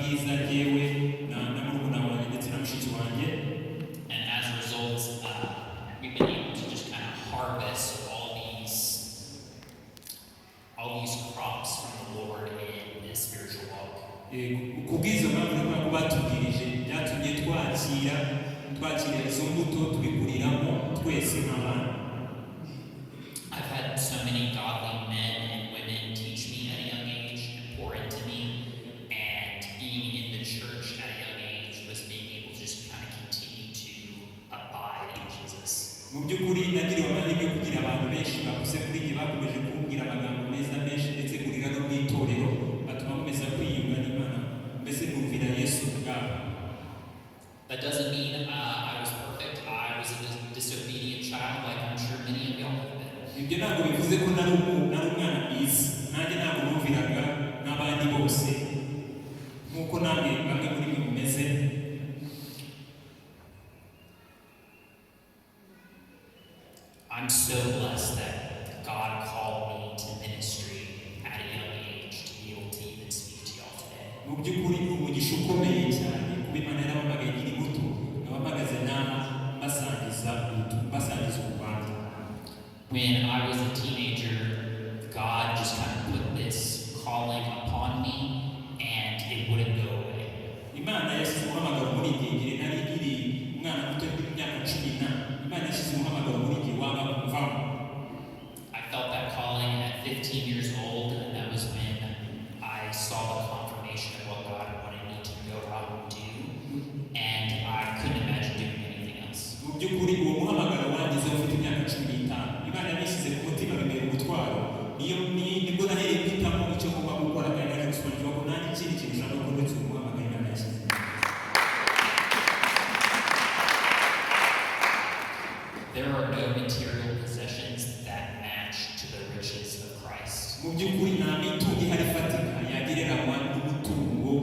bwiza yewe na murumuna wanjye ndetse na mushiki wanjye. And as a result, we've been able to just kind of harvest all these crops from the Lord in this spiritual walk. Kubwizo mpamvu ko batubwirije byatumye twakira izo mbuto tubikuriramo twese nk'abana. I've had so many godly men and women teach me at a young age and pour into me, and being in the church at a young age was being able to just kind of continue to abide in Jesus. Mu by'ukuri nagiriwe amahirwe yo kugira abantu benshi bakuze kuri njye bakomeje kumbwira amagambo meza menshi ndetse kurira no mu itorero batuma nkomeza kwiyunga n'Imana mbese numvira Yesu ubwabo. That doesn't mean I was perfect. I was a disobedient child, like I'm sure many of y'all have been. Ibyo ntabwo bivuze ko nari umwana mwiza, nanjye ntabwo numviraga n'abandi bose nk'uko namwe bamwe muri mwe mumeze. I'm so blessed that God called me to ministry at a young age to be able to even speak to y'all today. Mu by'ukuri ni umugisha ukomeye cyane kuba Imana yarampamagaye nkiri muto nkaba mpagaze nawe mbasangiza urubanza. When I was a teenager, God just kind of put this calling upon me, and it wouldn't go away. Imana yashyize umuhamagaro muri njye ngire nari nkiri umwana muto w'imyaka 10. Imana yashyize umuhamagaro muri njye wanga kumvamo. I felt that calling at 15 years old, and that was when I saw the confirmation of what God wanted me to go out and do, and I couldn't imagine doing anything else. Mu by'ukuri uwo muhamagaro wangize ufite imyaka 15. Imana yabishyize ku mutima bimera umutwaro. Nibwo nahereye kwitamo icyo ngomba gukora kandi naje gusobanukirwa ko nta n'ikindi kintu ushaka gukora uretse umuhamagaro Imana yashyize. There are no material possessions that match to the riches of Christ. Mu by'ukuri nta mitungo ihari ifatika yagereranywa n'umutungo